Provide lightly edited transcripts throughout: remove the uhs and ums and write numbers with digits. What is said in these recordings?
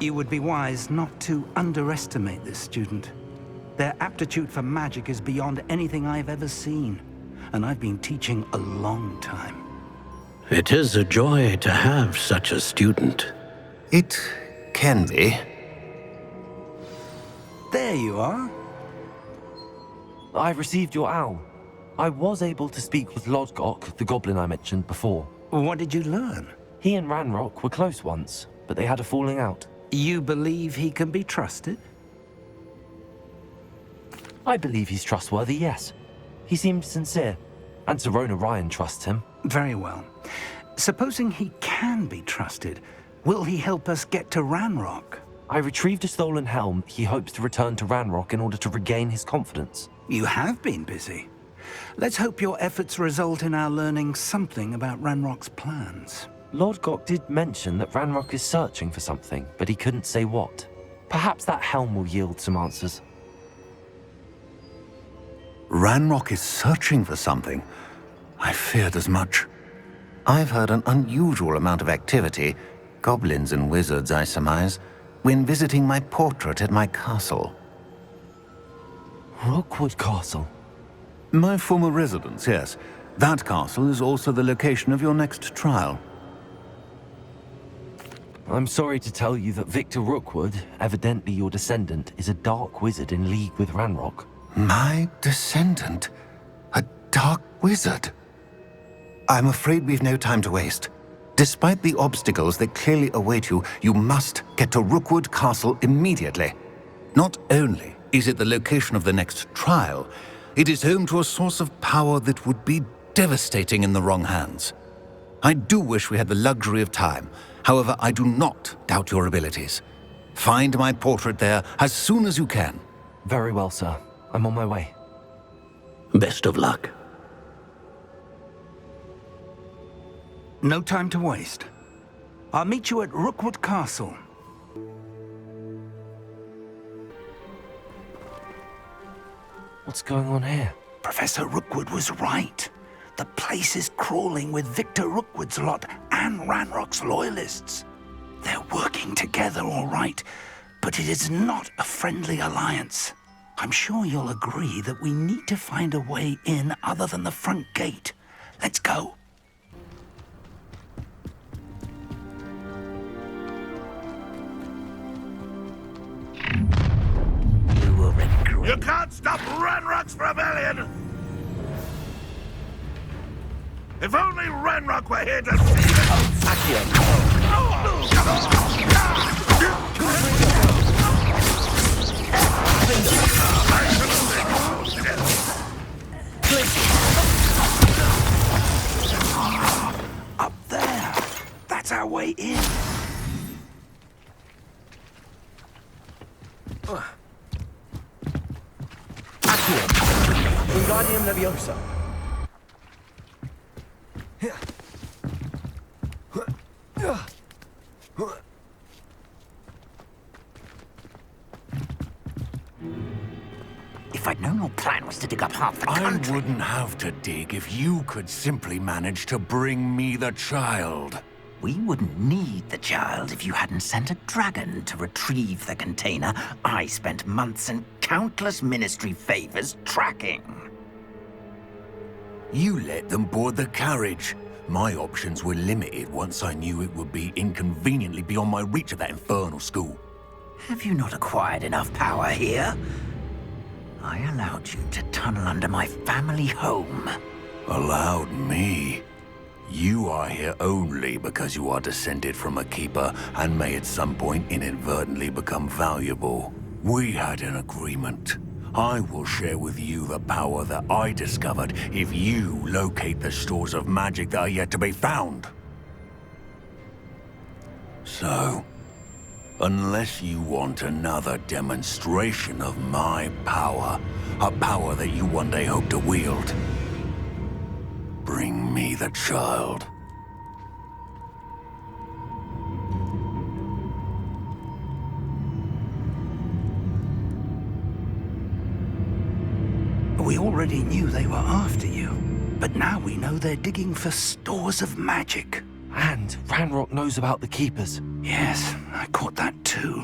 You would be wise not to underestimate this student. Their aptitude for magic is beyond anything I've ever seen, and I've been teaching a long time. It is a joy to have such a student. It can be. There you are. I received your owl. I was able to speak with Lodgok, the goblin I mentioned before. What did you learn? He and Ranrock were close once, but they had a falling out. You believe he can be trusted? I believe he's trustworthy, yes. He seemed sincere, and Sirona Ryan trusts him. Very well. Supposing he can be trusted, will he help us get to Ranrock? I retrieved a stolen helm he hopes to return to Ranrock in order to regain his confidence. You have been busy. Let's hope your efforts result in our learning something about Ranrock's plans. Lodgok did mention that Ranrock is searching for something, but he couldn't say what. Perhaps that helm will yield some answers. Ranrock is searching for something. I feared as much. I've heard an unusual amount of activity, goblins and wizards, I surmise, when visiting my portrait at my castle. Rookwood Castle? My former residence, yes. That castle is also the location of your next trial. I'm sorry to tell you that Victor Rookwood, evidently your descendant, is a dark wizard in league with Ranrock. My descendant? A dark wizard? I'm afraid we've no time to waste. Despite the obstacles that clearly await you, you must get to Rookwood Castle immediately. Not only is it the location of the next trial, it is home to a source of power that would be devastating in the wrong hands. I do wish we had the luxury of time. However, I do not doubt your abilities. Find my portrait there as soon as you can. Very well, sir. I'm on my way. Best of luck. No time to waste. I'll meet you at Rookwood Castle. What's going on here? Professor Rookwood was right. The place is crawling with Victor Rookwood's lot and Ranrock's loyalists. They're working together, all right, but it is not a friendly alliance. I'm sure you'll agree that we need to find a way in other than the front gate. Let's go. You will regret. You can't stop Ranrock's rebellion! If only Ranrock were here to see it! Up there. That's our way in. Accio! Wingardium Leviosa! If I'd known your plan was to dig up half the country... I wouldn't have to dig if you could simply manage to bring me the child. We wouldn't need the child if you hadn't sent a dragon to retrieve the container I spent months and countless ministry favors tracking. You let them board the carriage. My options were limited once I knew it would be inconveniently beyond my reach at that infernal school. Have you not acquired enough power here? I allowed you to tunnel under my family home. Allowed me? You are here only because you are descended from a keeper and may at some point inadvertently become valuable. We had an agreement. I will share with you the power that I discovered if you locate the stores of magic that are yet to be found. So, unless you want another demonstration of my power, a power that you one day hope to wield, bring me the child. We already knew they were after you, but now we know they're digging for stores of magic. And Ranrock knows about the Keepers. Yes, I caught that too.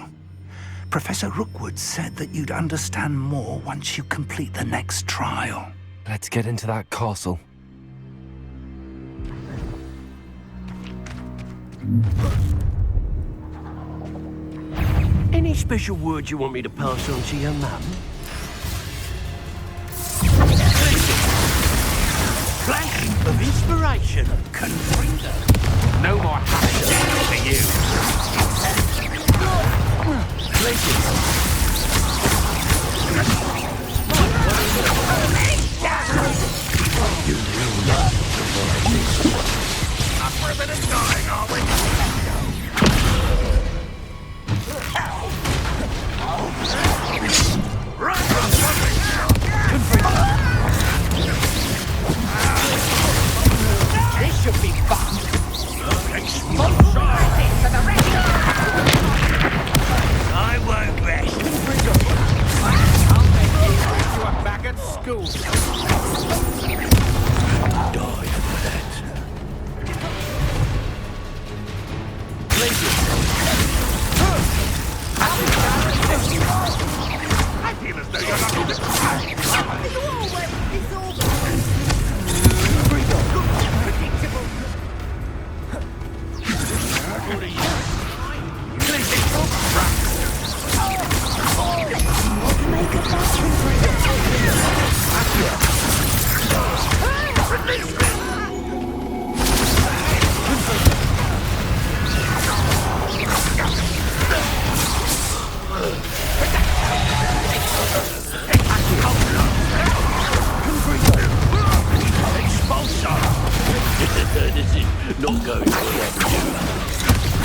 Professor Rookwood said that you'd understand more once you complete the next trial. Let's get into that castle. Any special words you want me to pass on to your mum? Flash of inspiration. Confringo. No more hassle for you. You will not survive this. Up for a bit of dying, are we? Right on something now. This should be fun. I won't rest. I'll make you are back at school. Die for that. I feel as though you're not in the... This is not going to happen.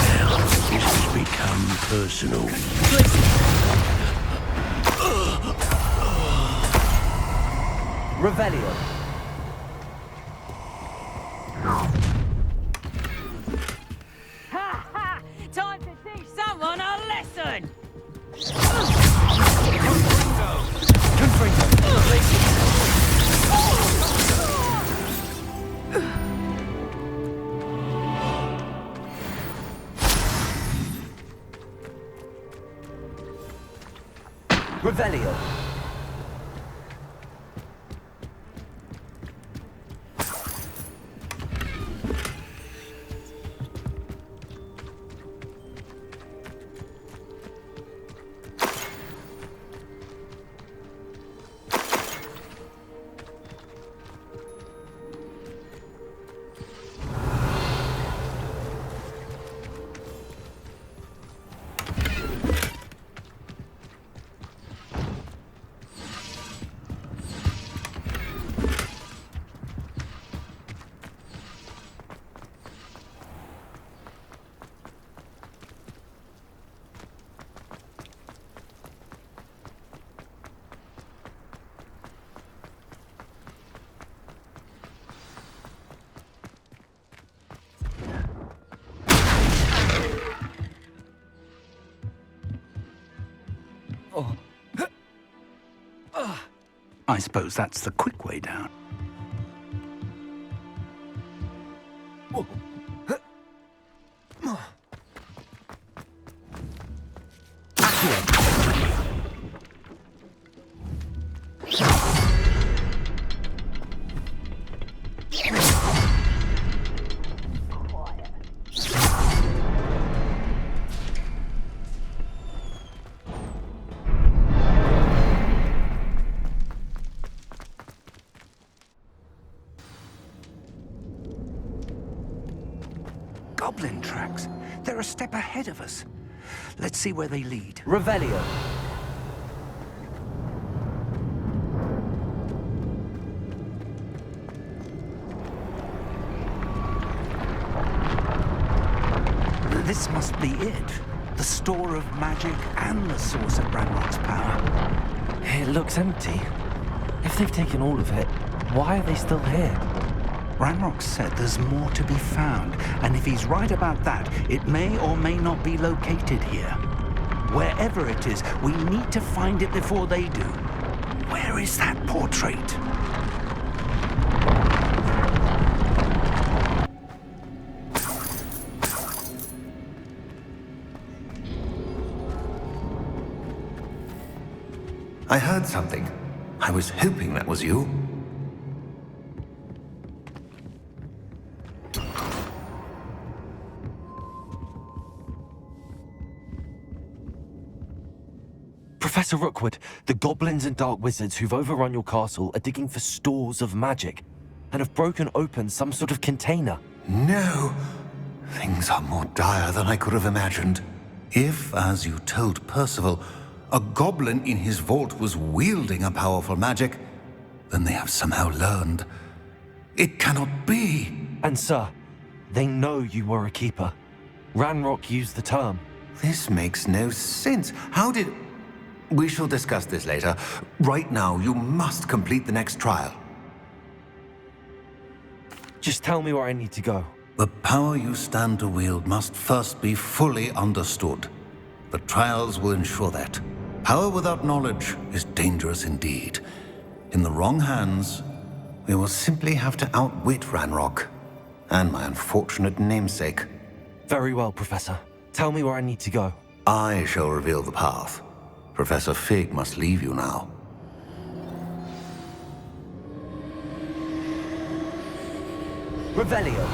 Now, this has become personal. Revelio. Ha ha! Time to teach someone a lesson! Revelio. I suppose that's the quick way down. Goblin tracks. They're a step ahead of us. Let's see where they lead. Revelio. This must be it. The store of magic and the source of Ranrock's power. It looks empty. If they've taken all of it, why are they still here? Ranrock said there's more to be found, and if he's right about that, it may or may not be located here. Wherever it is, we need to find it before they do. Where is that portrait? I heard something. I was hoping that was you. Professor Rookwood, the goblins and dark wizards who've overrun your castle are digging for stores of magic and have broken open some sort of container. No! Things are more dire than I could have imagined. If, as you told Percival, a goblin in his vault was wielding a powerful magic, then they have somehow learned. It cannot be! And sir, they know you were a keeper. Ranrock used the term. This makes no sense. How did... We shall discuss this later. Right now, you must complete the next trial. Just tell me where I need to go. The power you stand to wield must first be fully understood. The trials will ensure that. Power without knowledge is dangerous indeed. In the wrong hands, we will simply have to outwit Ranrock and my unfortunate namesake. Very well, Professor. Tell me where I need to go. I shall reveal the path. Professor Fig must leave you now. Revelio.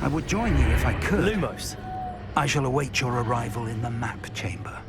I would join you if I could. Lumos. I shall await your arrival in the map chamber.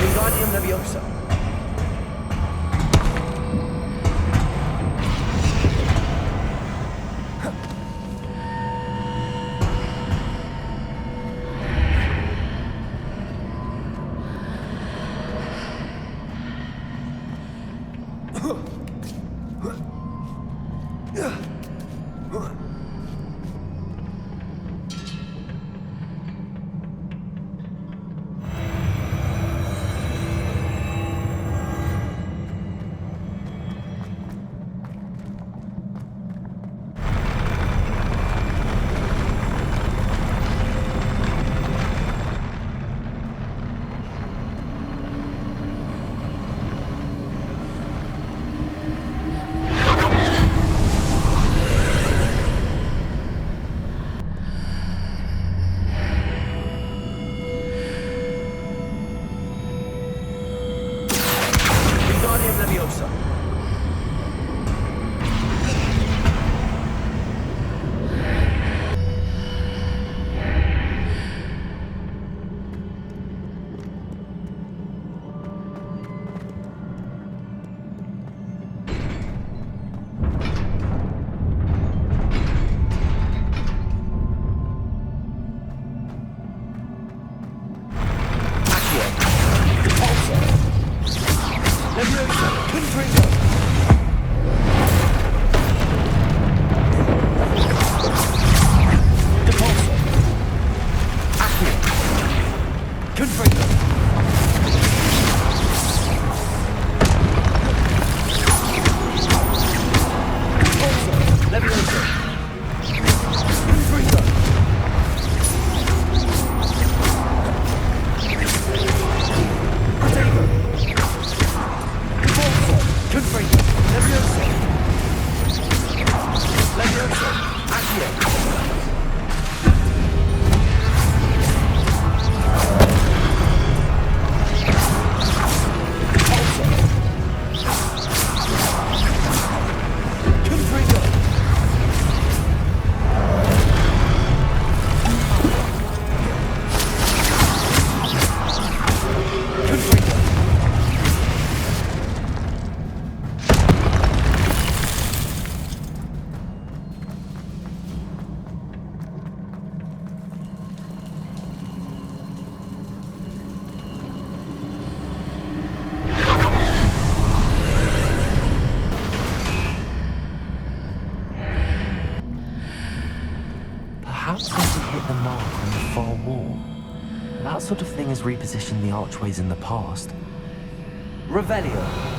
Wingardium Leviosa. mark on the far wall. That sort of thing has repositioned the archways in the past. Revelio.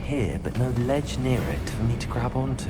Here, but no ledge near it for me to grab onto.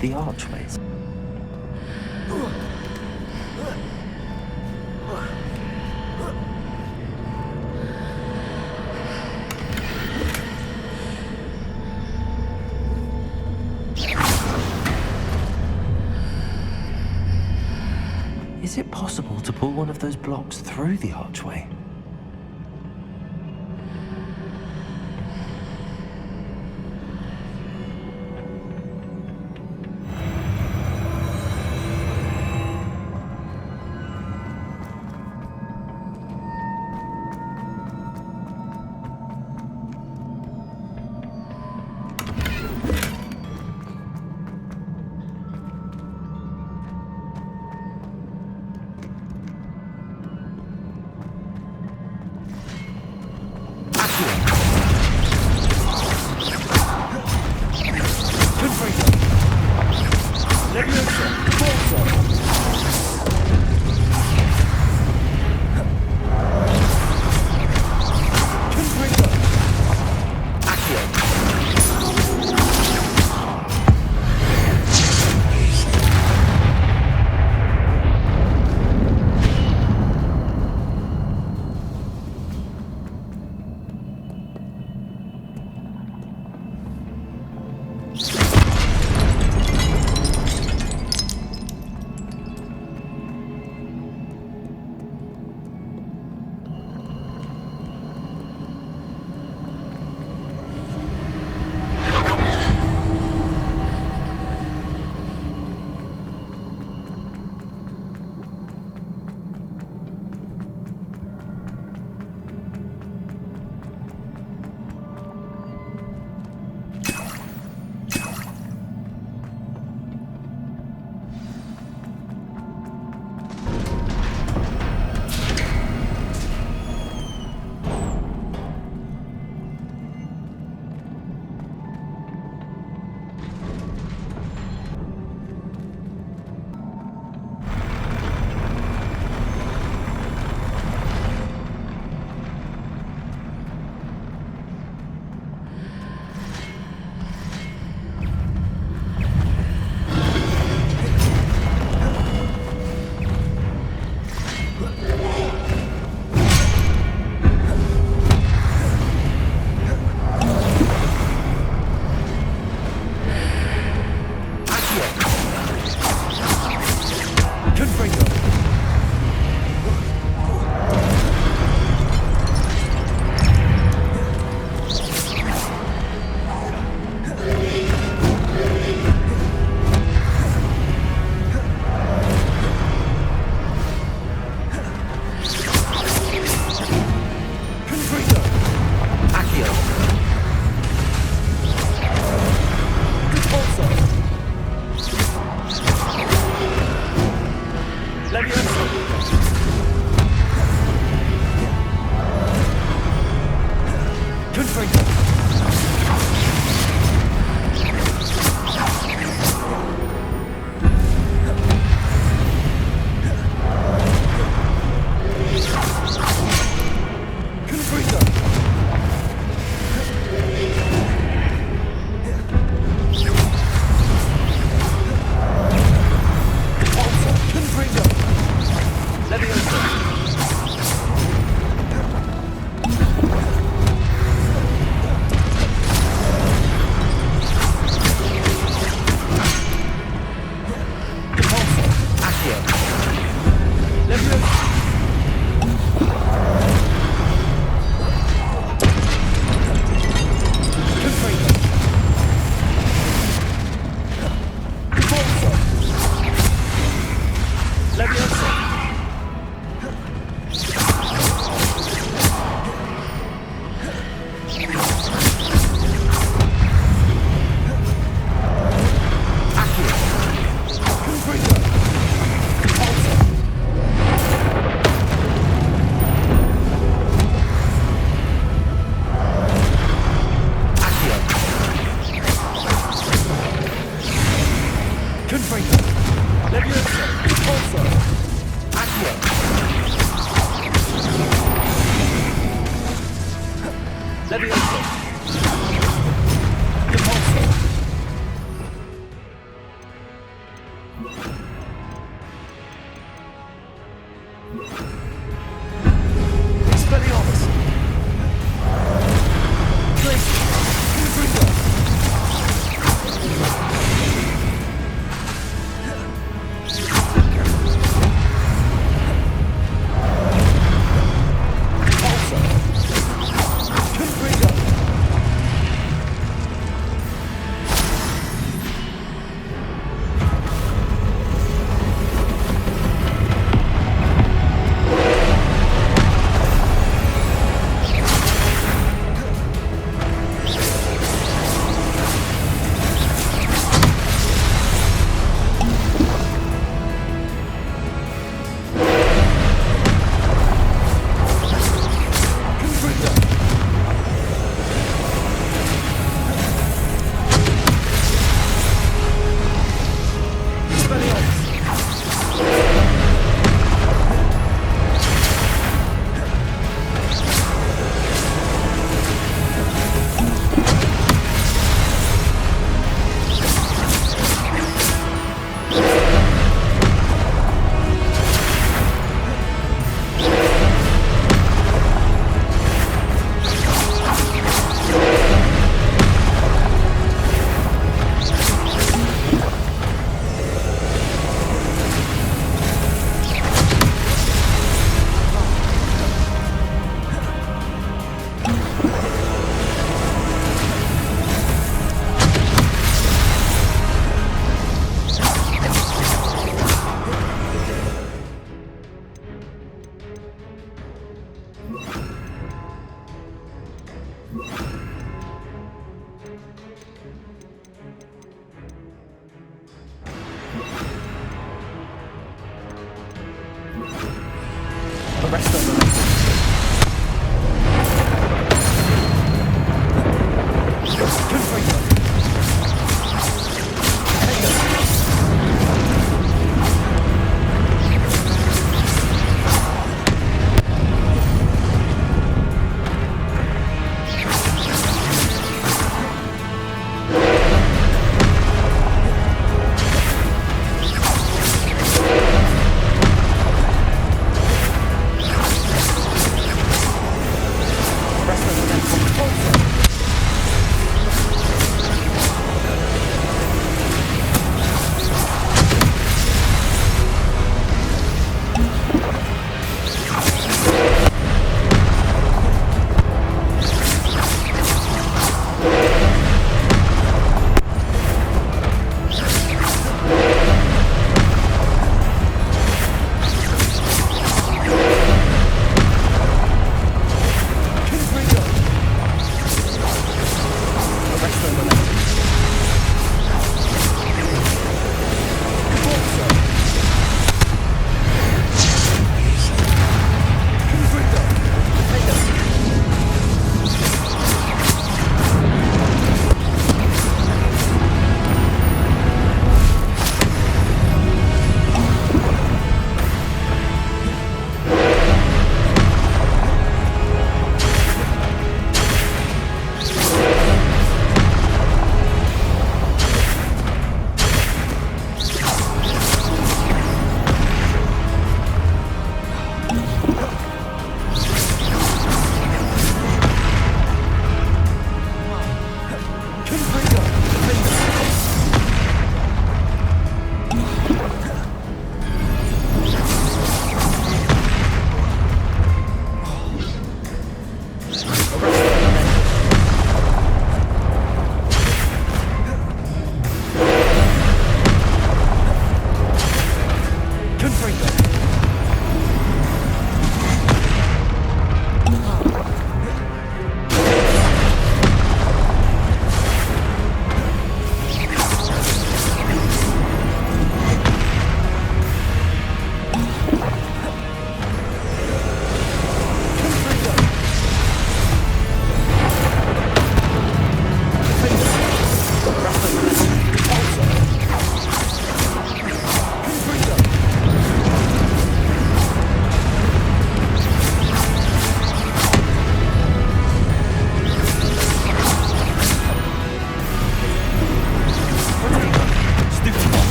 The archways. Is it possible to pull one of those blocks through the archway?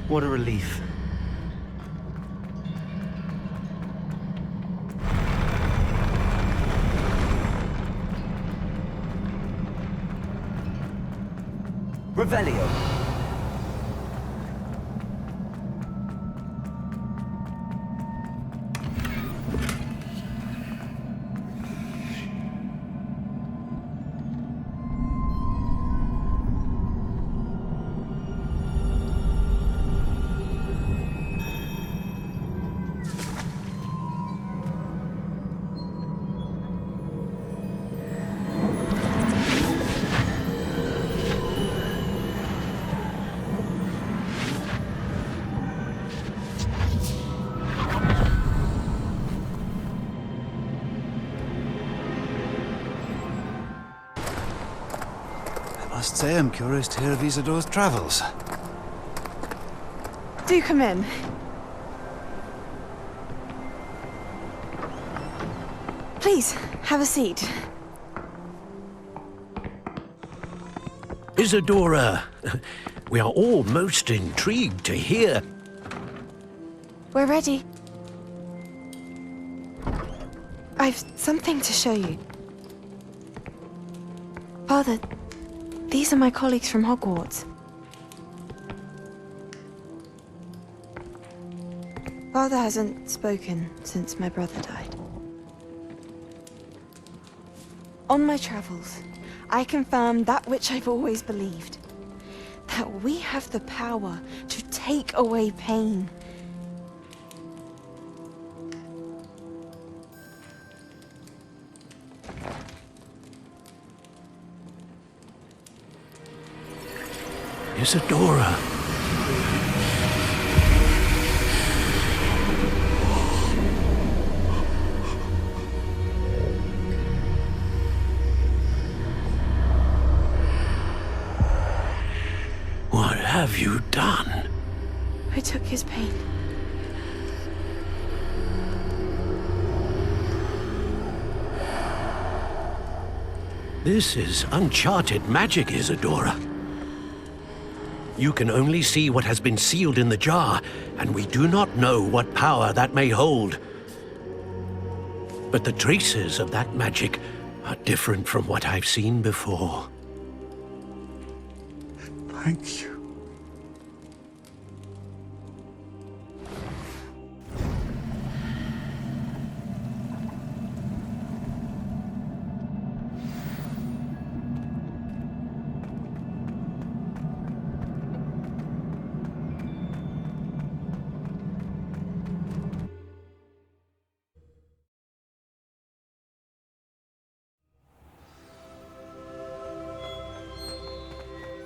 What a relief. Revelio. I must say I'm curious to hear of Isidore's travels. Do come in. Please, have a seat. Isadora, we are all most intrigued to hear. We're ready. I've something to show you. Father, these are my colleagues from Hogwarts. Father hasn't spoken since my brother died. On my travels, I confirmed that which I've always believed. That we have the power to take away pain. Isadora. What have you done? I took his pain. This is uncharted magic, Isadora. You can only see what has been sealed in the jar, and we do not know what power that may hold. But the traces of that magic are different from what I've seen before. Thank you.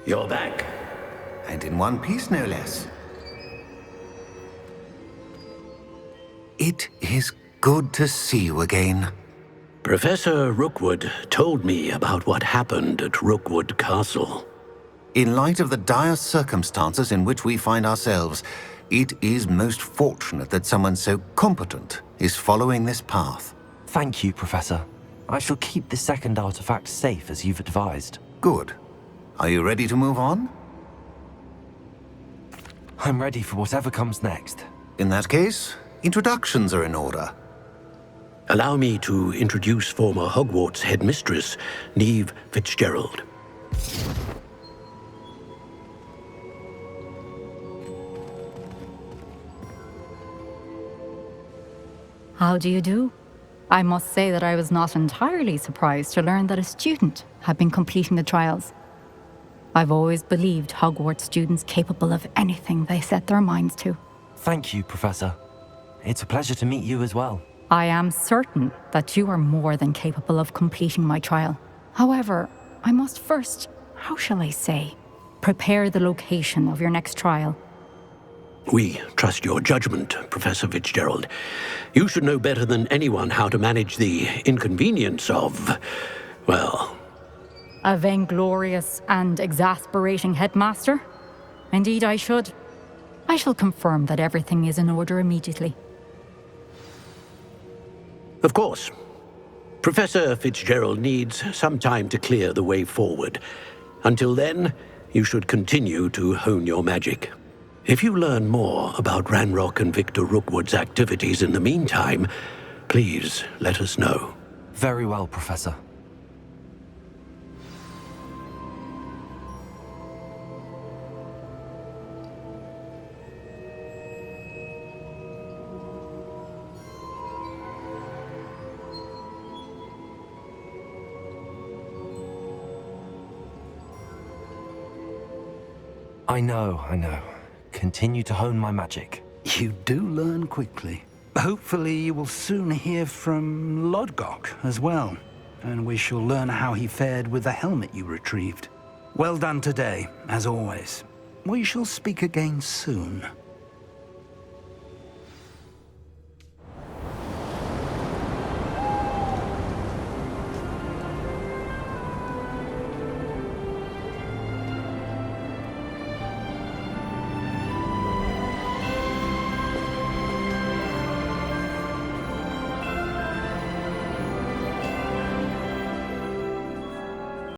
You're back. And in one piece, no less. It is good to see you again. Professor Rookwood told me about what happened at Rookwood Castle. In light of the dire circumstances in which we find ourselves, it is most fortunate that someone so competent is following this path. Thank you, Professor. I shall keep the second artifact safe as you've advised. Good. Are you ready to move on? I'm ready for whatever comes next. In that case, introductions are in order. Allow me to introduce former Hogwarts headmistress, Neve Fitzgerald. How do you do? I must say that I was not entirely surprised to learn that a student had been completing the trials. I've always believed Hogwarts students capable of anything they set their minds to. Thank you, Professor. It's a pleasure to meet you as well. I am certain that you are more than capable of completing my trial. However, I must first, how shall I say, prepare the location of your next trial. We trust your judgment, Professor Fitzgerald. You should know better than anyone how to manage the inconvenience of, well... A vainglorious and exasperating headmaster? Indeed I should. I shall confirm that everything is in order immediately. Of course. Professor Fitzgerald needs some time to clear the way forward. Until then, you should continue to hone your magic. If you learn more about Ranrock and Victor Rookwood's activities in the meantime, please let us know. Very well, Professor. I know. Continue to hone my magic. You do learn quickly. Hopefully you will soon hear from Lodgok as well, and we shall learn how he fared with the helmet you retrieved. Well done today, as always. We shall speak again soon.